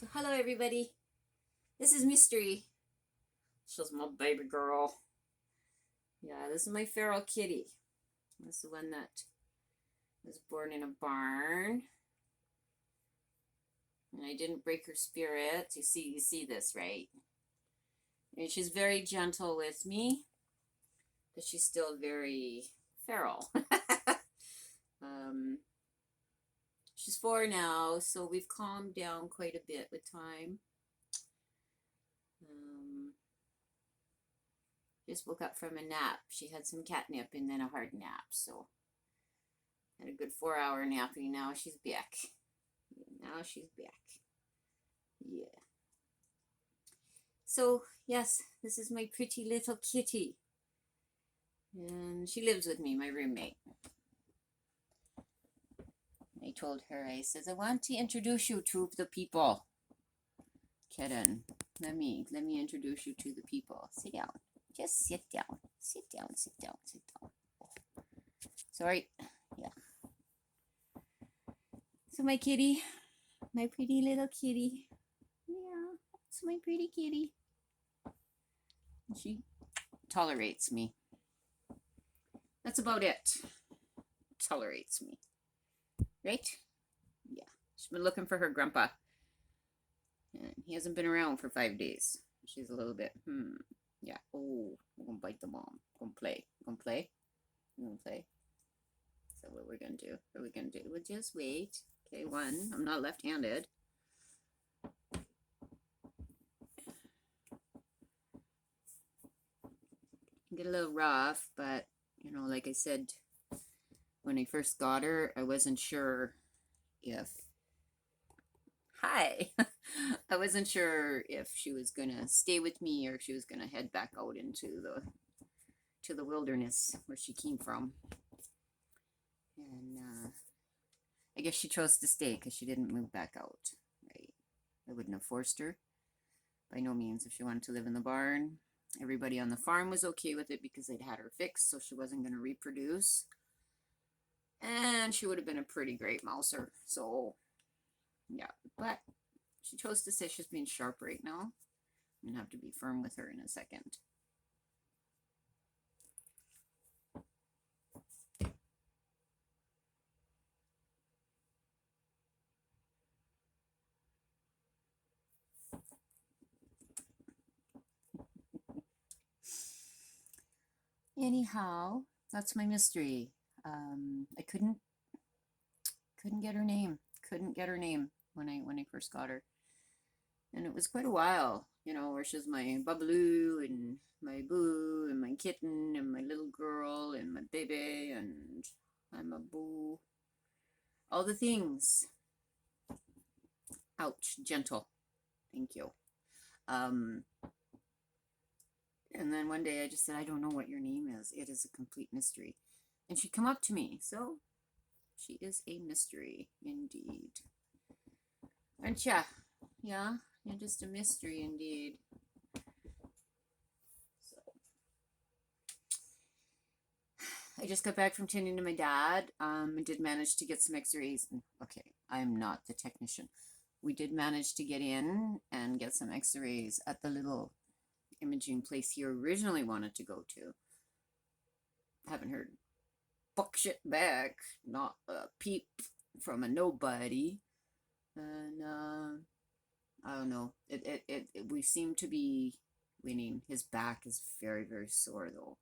So hello everybody. This is Mystery. She's my baby girl. Yeah, this is my feral kitty. This is the one that was born in a barn. And I didn't break her spirit. You see this, right? And she's very gentle with me, but she's still very feral. um, she's 4 now, so we've calmed down quite a bit with time. Just woke up from a nap. She had some catnip and then a hard nap, so had a good 4-hour napping. Now she's back. Now she's back. Yeah. So, yes, this is my pretty little kitty. And she lives with me, my roommate. I told her, I says, I want to introduce you to the people. Kitten, let me introduce you to the people. Sit down. Just sit down. Sit down, sit down, sit down. Sorry. Yeah. So my kitty, my pretty little kitty. Yeah, it's my pretty kitty. She tolerates me. That's about it. Tolerates me. Right? Yeah. She's been looking for her grandpa. And he hasn't been around for 5 days. She's a little bit, yeah. Oh, I'm gonna bite the mom. Gonna play. Gonna play? Gonna play? So what we're gonna do? What are we gonna do? We'll just wait. Okay, one. I'm not left-handed. Get a little rough, but you know, like I said, when I first got her, I wasn't sure if hi. I wasn't sure if she was gonna stay with me or if she was gonna head back out into the wilderness where she came from. And I guess she chose to stay because she didn't move back out. Right? I wouldn't have forced her. By no means. If she wanted to live in the barn, everybody on the farm was okay with it because they'd had her fixed, so she wasn't going to reproduce. And she would have been a pretty great mouser. So, yeah. But she chose to say she's being sharp right now. I'm going to have to be firm with her in a second. Anyhow, that's my mystery. I couldn't get her name. Couldn't get her name when I first got her. And it was quite a while, you know, where she's my babaloo and my boo and my kitten and my little girl and my baby and I'm a boo. All the things. Ouch, gentle. Thank you. And then one day I just said, I don't know what your name is. It is a complete mystery. And she'd come up to me. So she is a mystery indeed. Aren't ya? Yeah, you're just a mystery indeed. So I just got back from tending to my dad. I did manage to get some x-rays. Okay, I'm not the technician. We did manage to get in and get some x-rays at the little imaging place he originally wanted to go to. Haven't heard buck shit back. Not a peep from a nobody. And I don't know. We seem to be winning. His back is very, very sore though.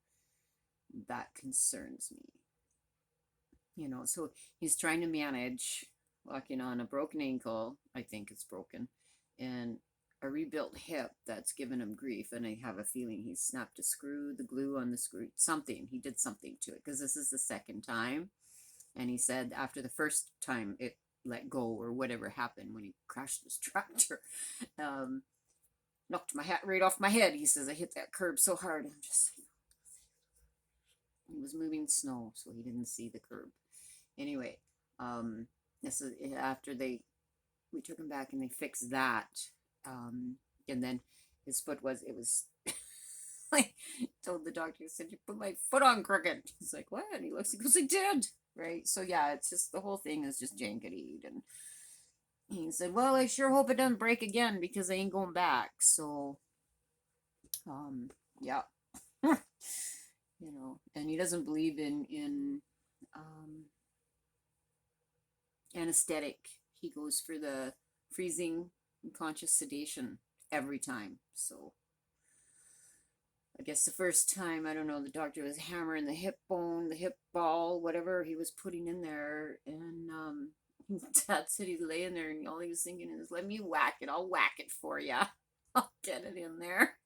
That concerns me. You know, so he's trying to manage walking on a broken ankle. I think it's broken, and a rebuilt hip that's given him grief. And I have a feeling he snapped a screw, the glue on the screw, something. He did something to it because this is the second time. And he said after the first time it let go or whatever happened when he crashed his tractor, knocked my hat right off my head. He says I hit that curb so hard. I'm just he was moving snow, so he didn't see the curb. Anyway, this is after we took him back and they fixed that. And then his foot was I told the doctor, he said, you put my foot on crooked. He's like, what? And he goes, I did. Right? So yeah, it's just the whole thing is just jankety. And, he said, well, I sure hope it doesn't break again because I ain't going back. So, yeah. And he doesn't believe in anesthetic. He goes for the freezing and conscious sedation every time. So I guess the first time, I don't know, the doctor was hammering the hip bone, the hip ball, whatever he was putting in there, and Dad said he's laying there, and all he was thinking is, "Let me whack it. I'll whack it for you. I'll get it in there."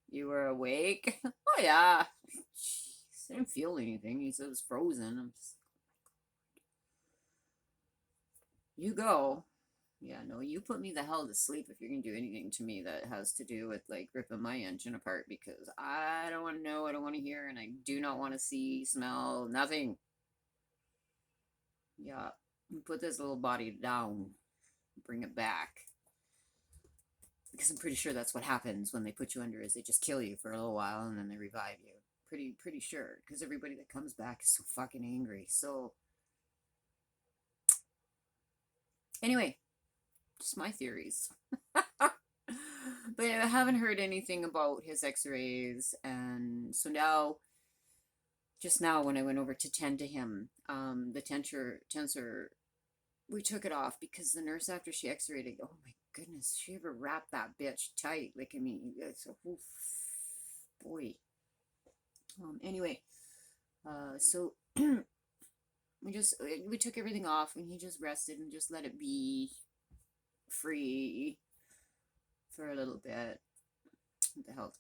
You were awake? Oh yeah. Jeez, I didn't feel anything. He said it was frozen. I'm just, you go. Yeah, no, you put me the hell to sleep if you're gonna do anything to me that has to do with like ripping my engine apart, because I don't want to know, I don't want to hear, and I do not want to see, smell, nothing. Yeah, you put this little body down, bring it back, because I'm pretty sure that's what happens when they put you under, is they just kill you for a little while and then they revive you. Pretty sure, because everybody that comes back is so fucking angry. So anyway, just my theories. But I haven't heard anything about his x-rays, and so now, just now when I went over to tend to him, the tensor, we took it off because the nurse, after she x-rayed it, oh my goodness, she ever wrapped that bitch tight. Like, I mean, it's a oof, boy. Anyway, so we took everything off, and he just rested and just let it be free for a little bit.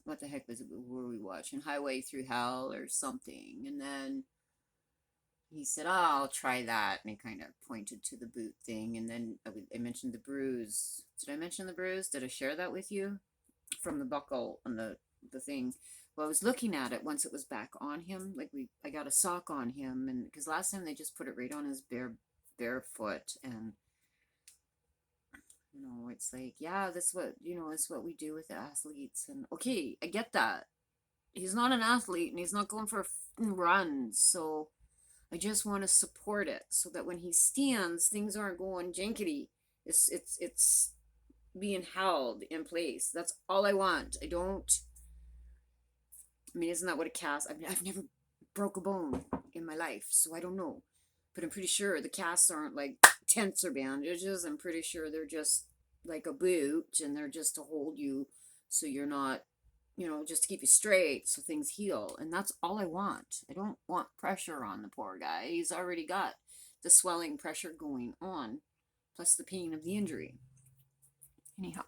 What the heck was it? Were we watching Highway Through Hell or something? And then he said, "Oh, I'll try that." And he kind of pointed to the boot thing. And then I mentioned the bruise. Did I mention the bruise? Did I share that with you? From the buckle on the thing. Well, I was looking at it once it was back on him. Like, I got a sock on him, and because last time they just put it right on his bare foot, and it's like, yeah, that's what it's what we do with the athletes. And okay, I get that. He's not an athlete, and he's not going for a run, so I just want to support it so that when he stands, things aren't going jinkety. It's being held in place. That's all I want. I mean, isn't that what a cast? I've never broke a bone in my life, so I don't know. But I'm pretty sure the casts aren't like tents or bandages. I'm pretty sure they're just like a boot, and they're just to hold you so you're not, just to keep you straight so things heal. And that's all I want. I don't want pressure on the poor guy. He's already got the swelling pressure going on, plus the pain of the injury. Anyhow,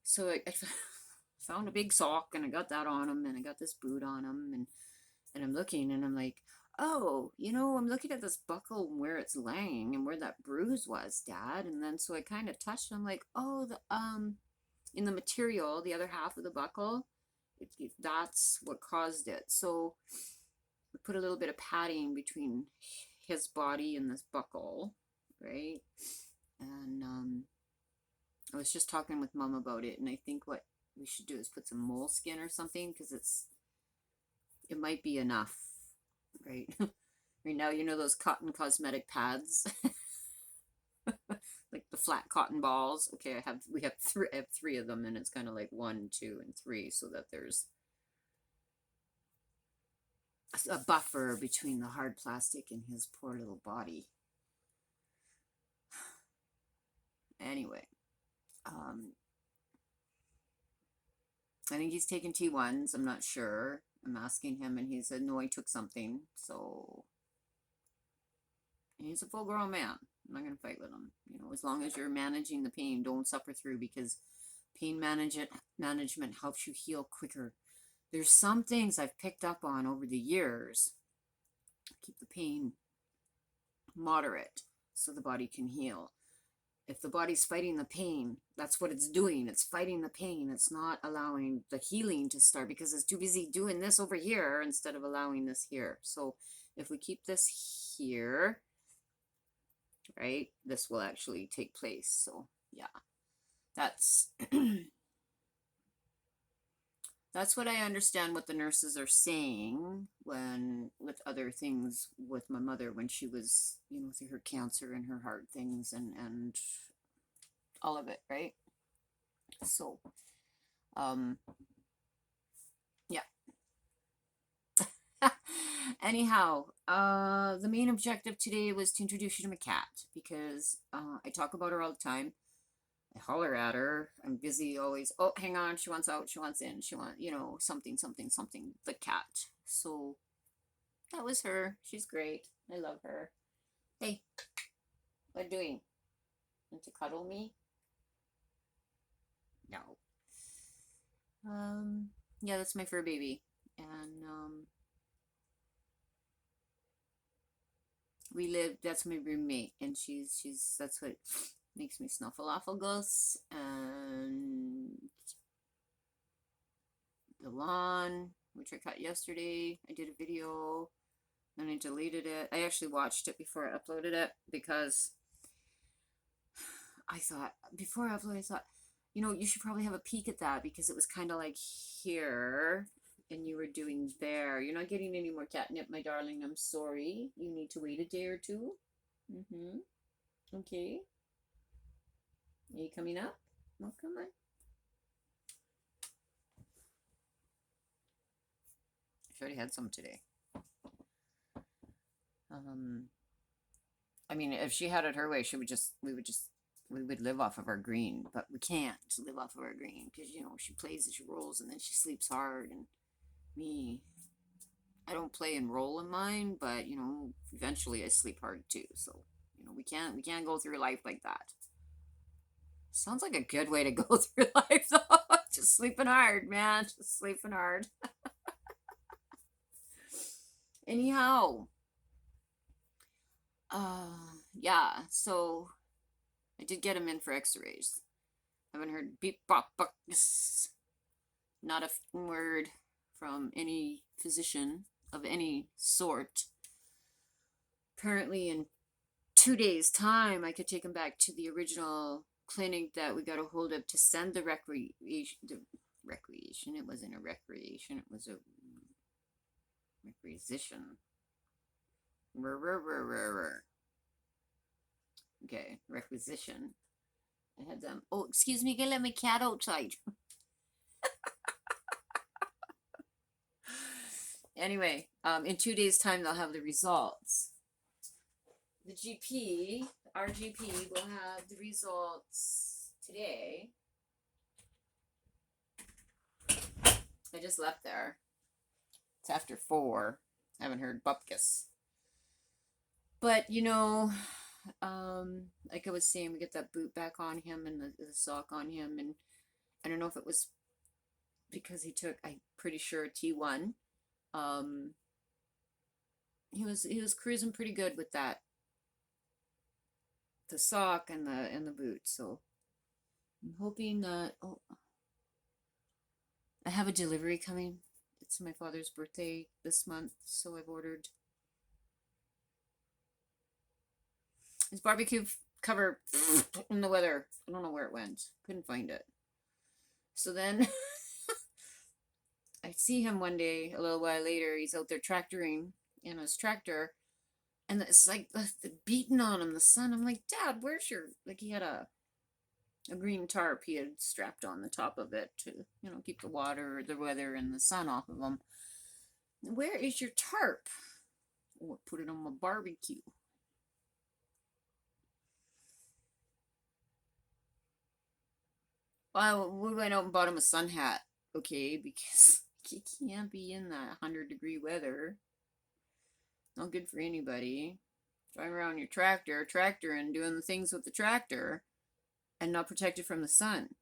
so I found a big sock, and I got that on him, and I got this boot on him, and I'm looking, and I'm like, oh, I'm looking at this buckle and where it's laying and where that bruise was, Dad. And then so I kind of touched it. I'm like, oh, in the material, the other half of the buckle, that's what caused it. So we put a little bit of padding between his body and this buckle, right? And I was just talking with Mom about it, and I think what we should do is put some moleskin or something, because it might be enough, right? Right now, those cotton cosmetic pads, like the flat cotton balls. Okay, I have three of them, and it's kind of like 1, 2, and 3, so that there's a buffer between the hard plastic and his poor little body. Anyway, I think he's taken T1s. I'm not sure. I'm asking him, and he said, no, I took something. So, and he's a full grown man. I'm not going to fight with him. As long as you're managing the pain, don't suffer through, because pain management helps you heal quicker. There's some things I've picked up on over the years. Keep the pain moderate so the body can heal. If the body's fighting the pain, that's what it's doing. It's fighting the pain. It's not allowing the healing to start, because it's too busy doing this over here instead of allowing this here. So if we keep this here, right, this will actually take place. So yeah, that's That's what I understand what the nurses are saying when with other things with my mother when she was, through her cancer and her heart things and all of it, right? So, um, yeah. Anyhow, the main objective today was to introduce you to my cat because I talk about her all the time. I holler at her. I'm busy always. Oh, hang on. She wants out. She wants in. She wants, something, something, something. The cat. So that was her. She's great. I love her. Hey, what are you doing? Want to cuddle me? No. Yeah, that's my fur baby. And we live, that's my roommate. And that's what makes me snuffleupagus. And the lawn, which I cut yesterday. I did a video, then I deleted it. I actually watched it before I uploaded it because I thought, before I uploaded, I thought, you should probably have a peek at that because it was kind of like here and you were doing there. You're not getting any more catnip, my darling. I'm sorry. You need to wait a day or two. Mm-hmm. Okay. Are you coming up? Well, come on. She already had some today. I mean, if she had it her way, we would live off of our green, but we can't live off of our green because, she plays and she rolls and then she sleeps hard. And me, I don't play and roll in mine, but, eventually I sleep hard too. So, we can't go through life like that. Sounds like a good way to go through life though. Just sleeping hard, man. Just sleeping hard. Anyhow, yeah, so I did get him in for x-rays. I haven't heard beep bop bucks. Not a word from any physician of any sort. Apparently in 2 days time I could take him back to the original clinic that we got a hold of to send the recreation. It wasn't a recreation, it was a requisition. Okay, requisition. I had them. Oh, excuse me, can let my cat outside. Anyway, in 2 days time they'll have the results. The GP, our GP, will have the results today. I just left there. It's after 4. I haven't heard bupkis. But like I was saying, we get that boot back on him and the sock on him, and I don't know if it was because he took, I'm pretty sure, T1. He was cruising pretty good with that, the sock and the boot. So I'm hoping that I have a delivery coming. It's my father's birthday this month, so I've ordered his barbecue cover in the weather. I don't know where it went. Couldn't find it. So then I see him one day, a little while later. He's out there tractoring in his tractor, and it's like the beating on him, the sun. I'm like, Dad, where's your, like, he had a green tarp he had strapped on the top of it to, keep the water, the weather, and the sun off of him. Where is your tarp? Oh, I put it on my barbecue. Well, we went out and bought him a sun hat, okay, because he can't be in that 100-degree weather. Not good for anybody. Driving around your tractor and doing the things with the tractor and not protected from the sun.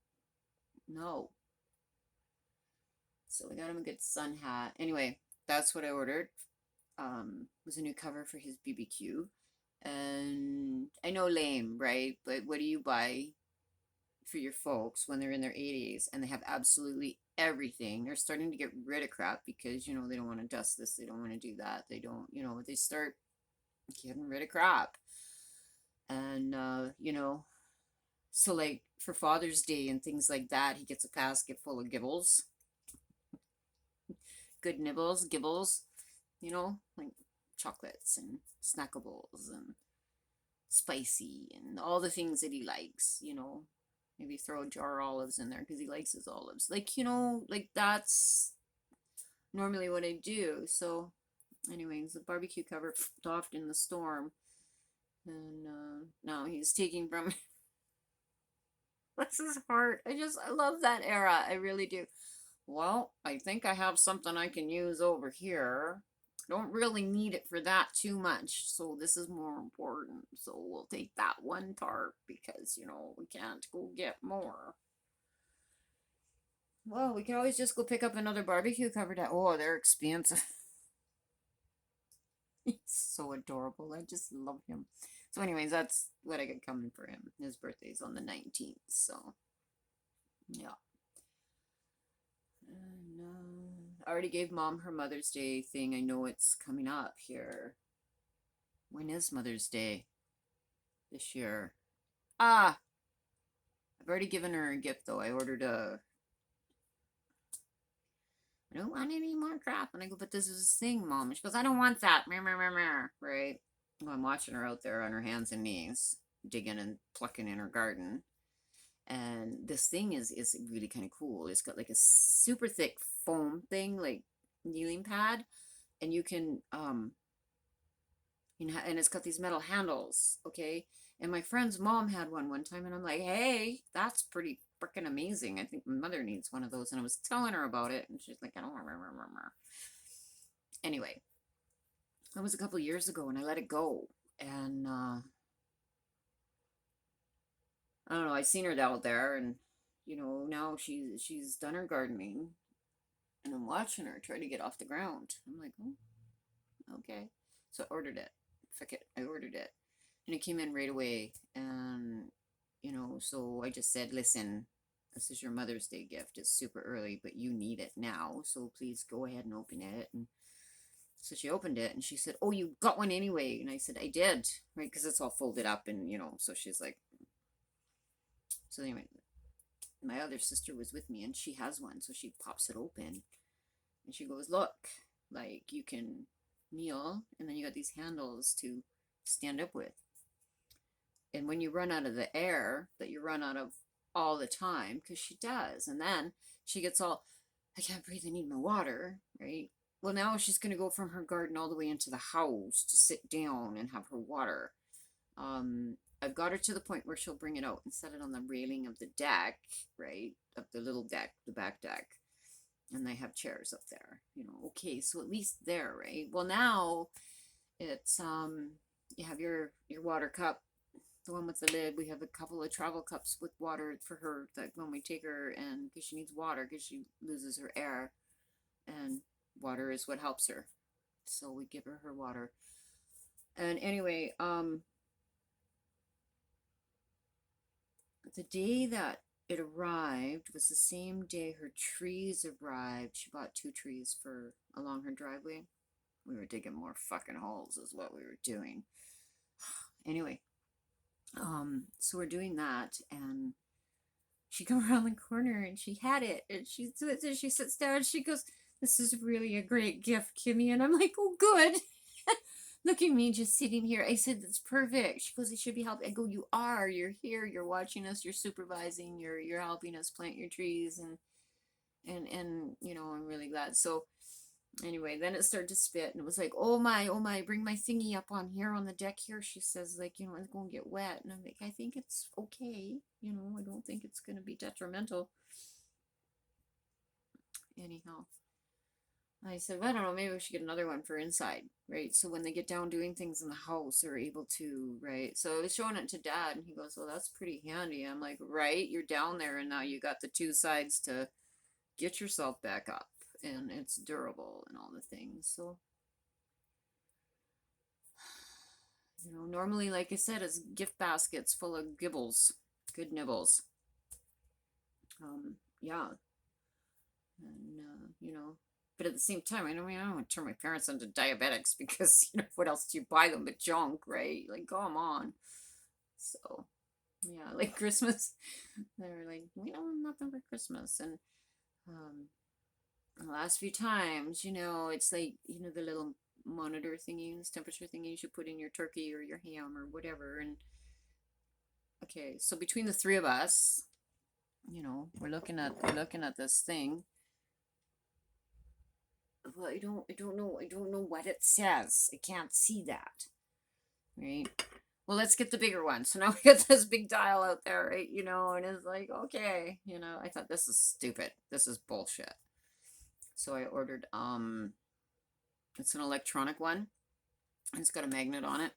No. So we got him a good sun hat. Anyway, that's what I ordered. Was a new cover for his BBQ. And I know, lame, right? But what do you buy for your folks when they're in their 80s and they have absolutely everything? They're starting to get rid of crap because, they don't want to dust this, they don't want to do that, they don't, they start getting rid of crap. And so like for Father's Day and things like that, he gets a basket full of gibbles. good nibbles, gibbles, like chocolates and snackables and spicy and all the things that he likes. Maybe throw a jar of olives in there because he likes his olives. Like that's normally what I do. So, anyways, the barbecue cover doffed in the storm. And now he's taking from. Bless his heart. I love that era. I really do. Well, I think I have something I can use over here. Don't really need it for that too much, so this is more important. So we'll take that one tarp because, we can't go get more. Well, we can always just go pick up another barbecue cover. Oh, they're expensive. He's so adorable. I just love him. So anyways, that's what I got coming for him. His birthday's on the 19th, so yeah. And I already gave Mom her Mother's Day thing. I know it's coming up here. When is Mother's Day this year? I've already given her a gift though. I ordered I don't want any more crap. And I go, but this is this thing, Mom. And she goes, I don't want that. Right? Well, I'm watching her out there on her hands and knees, digging and plucking in her garden. And this thing is really kind of cool. It's got like a super thick foam thing, like kneeling pad, and you can and it's got these metal handles, okay? And my friend's mom had one time, and I'm like, hey, that's pretty freaking amazing. I think my mother needs one of those. And I was telling her about it, and she's like, I don't remember. Anyway, that was a couple of years ago, and I let it go. And I don't know, I seen her out there, and now she's done her gardening, and I'm watching her try to get off the ground. I'm like, oh, okay. So I ordered it. Fuck it, I ordered it, and it came in right away. And so I just said, listen, this is your Mother's Day gift. It's super early, but you need it now, so please go ahead and open it. And so she opened it, and she said, oh, you got one anyway. And I said, I did, right? Because it's all folded up, and so she's like, so anyway, my other sister was with me, and she has one, so she pops it open, and she goes, look, like you can kneel, and then you got these handles to stand up with. And when you run out of the air that you run out of all the time, because she does, and then she gets all, I can't breathe, I need my water, right? Well, now she's going to go from her garden all the way into the house to sit down and have her water. I've got her to the point where she'll bring it out and set it on the railing of the deck, right? Of the little deck, the back deck. And they have chairs up there, okay, so at least there, right? Well, now it's, you have your water cup, the one with the lid. We have a couple of travel cups with water for her that when we take her, and because she needs water because she loses her air, and water is what helps her. So we give her water. And anyway, the day that it arrived was the same day her trees arrived. She bought 2 trees for along her driveway. We were digging more fucking holes is what we were doing. Anyway, so we're doing that, and she come around the corner, and she had it, and she sits down, and she goes, this is really a great gift, Kimmy. And I'm like, oh, good. Look at me just sitting here. I said, that's perfect. She goes, it should be helping. I go, you are. You're here. You're watching us. You're supervising. You're helping us plant your trees. And I'm really glad. So anyway, then it started to spit, and it was like, oh my, bring my thingy up on here on the deck here. She says, like, it's going to get wet. And I'm like, I think it's okay. I don't think it's going to be detrimental. Anyhow. I said, well, I don't know, maybe we should get another one for inside, right? So when they get down doing things in the house, they're able to, right? So I was showing it to Dad, and he goes, well, that's pretty handy. I'm like, right? You're down there, and now you got the 2 sides to get yourself back up, and it's durable and all the things. So, normally, like I said, it's gift baskets full of gibbles, good nibbles. Yeah. And, but at the same time, I don't want to turn my parents into diabetics because, what else do you buy them but junk, right? Like, come on. So, yeah, like Christmas, they're like, we don't have nothing for Christmas. And The last few times, it's like, the little monitor thingies, temperature thingies you put in your turkey or your ham or whatever. And okay, so between the three of us, we're looking at this thing. Well, I don't know what it says. I can't see that. Right? Well, let's get the bigger one. So now we got this big dial out there, right? And it's like, okay, I thought this is stupid. This is bullshit. So I ordered it's an electronic one. And it's got a magnet on it,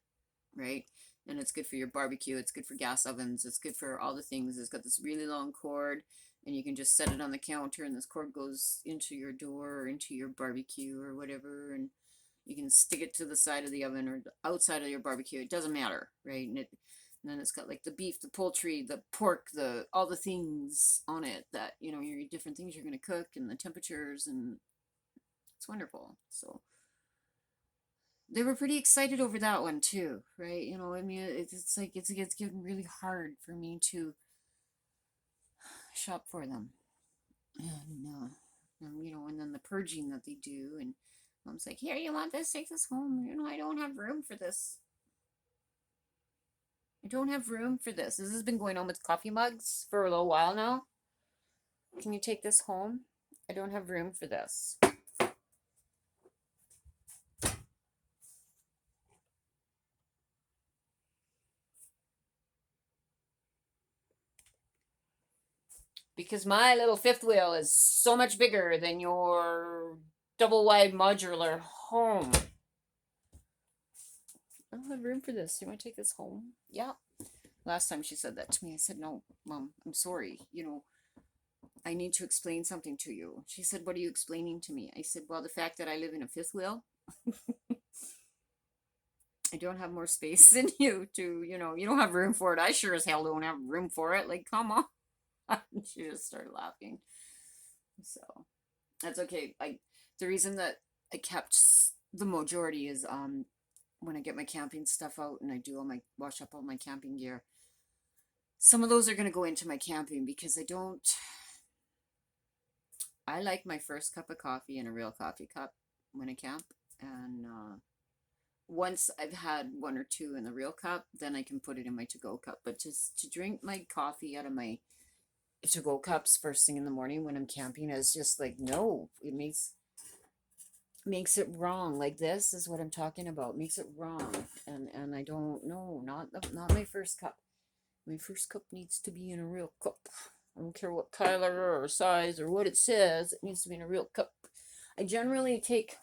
right? And it's good for your barbecue, it's good for gas ovens, it's good for all the things. It's got this really long cord, and you can just set it on the counter, and this cord goes into your door or into your barbecue or whatever, and you can stick it to the side of the oven or the outside of your barbecue. It doesn't matter, right? And then it's got like the beef, the poultry, the pork, the all the things on it that your different things you're going to cook and the temperatures, and it's wonderful. So they were pretty excited over that one too, right? I mean, it's like it's getting really hard for me to shop for them, and then the purging that they do, and Mom's like, "Here, you want this? Take this home." I don't have room for this. I don't have room for this. This has been going on with coffee mugs for a little while now. Can you take this home? I don't have room for this. Because my little fifth wheel is so much bigger than your double wide modular home. I don't have room for this. You want to take this home? Yeah. Last time she said that to me, I said, "No, Mom, I'm sorry. I need to explain something to you." She said, "What are you explaining to me?" I said, "Well, the fact that I live in a fifth wheel, I don't have more space than you you don't have room for it. I sure as hell don't have room for it. Like, come on." She just started laughing. So that's okay. The reason that I kept the majority is when I get my camping stuff out and I do wash up all my camping gear. Some of those are going to go into my camping because I like my first cup of coffee in a real coffee cup when I camp. And once I've had one or two in the real cup, then I can put it in my to-go cup. But just to drink my coffee out of my to-go cups first thing in the morning when I'm camping is just like, no, it makes it wrong. Like, this is what I'm talking about. Makes it wrong. And I don't know, not my first cup. My first cup needs to be in a real cup. I don't care what color or size or what it says. It needs to be in a real cup. I generally take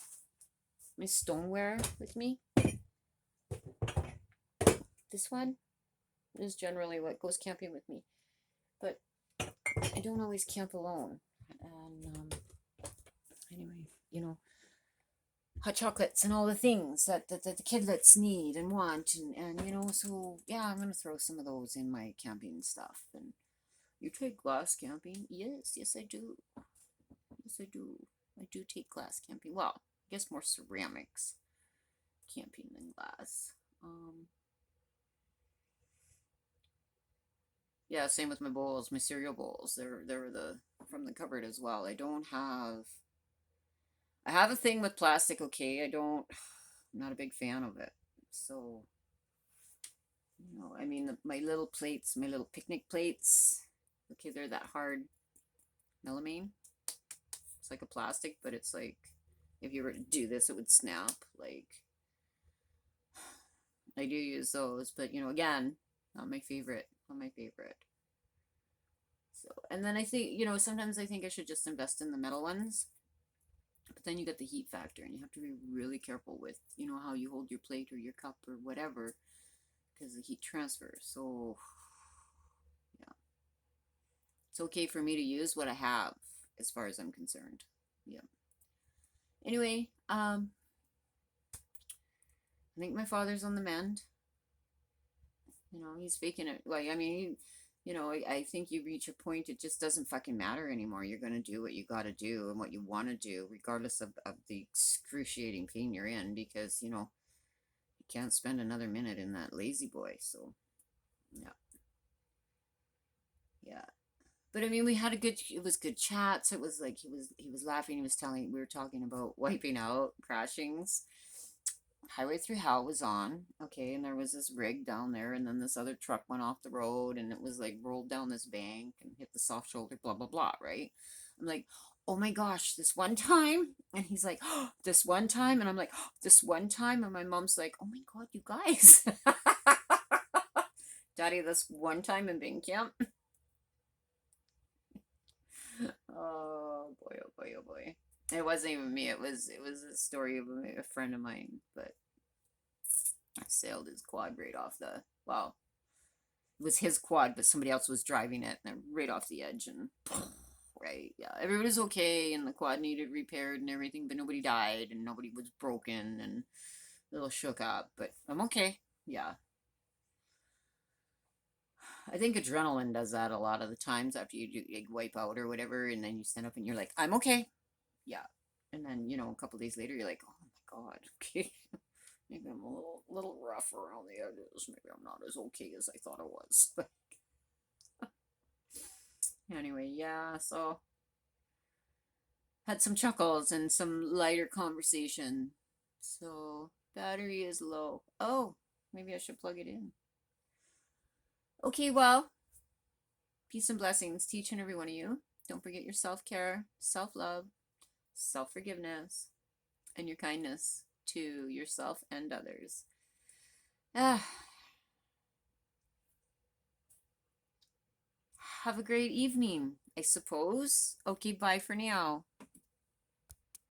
my stoneware with me. This one is generally what goes camping with me. But I don't always camp alone. And anyway, hot chocolates and all the things that the kidlets need and want. And so yeah, I'm going to throw some of those in my camping stuff. And you take glass camping? Yes, I do. Yes, I do. I do take glass camping. Well, I guess more ceramics camping than glass. Yeah, same with my bowls, my cereal bowls. They're the from the cupboard as well. I have a thing with plastic, okay? I'm not a big fan of it. So, I mean, my little plates, my little picnic plates, okay, they're that hard melamine. It's like a plastic, but it's like, if you were to do this, it would snap. Like, I do use those, but again, not my favorite. Not my favorite. So, and then I think, sometimes I think I should just invest in the metal ones. But then you get the heat factor, and you have to be really careful with, how you hold your plate or your cup or whatever, because the heat transfers. So, yeah. It's okay for me to use what I have, as far as I'm concerned. Yeah. Anyway, I think my father's on the mend. He's faking it. Like, I mean, I think you reach a point, it just doesn't fucking matter anymore. You're going to do what you got to do and what you want to do, regardless of the excruciating pain you're in, because, you can't spend another minute in that lazy boy. So, yeah. Yeah. But I mean, we had a good, it was good chats. It was like he was laughing. He was telling, we were talking about wiping out crashings. Highway Through Hell was on, okay, and there was this rig down there, and then this other truck went off the road, and it was like rolled down this bank and hit the soft shoulder, blah blah blah, right? I'm like, oh my gosh, this one time, and he's like, oh, this one time, and I'm like, oh, this one time, and my mom's like, oh my god, you guys, Daddy, this one time in bank camp. Oh boy, oh boy, oh boy. It wasn't even me. It was a story of a friend of mine, but I sailed his quad right off the, well, it was his quad, but somebody else was driving it, and right off the edge, and right, yeah, everybody was okay, and the quad needed repaired and everything, but nobody died, and nobody was broken, and a little shook up, but I'm okay. Yeah, I think adrenaline does that a lot of the times after you wipe out or whatever, and then you stand up and you're like, I'm okay. Yeah, and then a couple days later you're like, oh my god, okay. Maybe I'm a little rough around the edges. Maybe I'm not as okay as I thought I was. But anyway, yeah, so had some chuckles and some lighter conversation. So battery is low. Oh, maybe I should plug it in. Okay, well, peace and blessings to each and every one of you. Don't forget your self-care, self-love, self-forgiveness, and your kindness to yourself and others. Ah, have a great evening, I suppose. Okay, bye for now.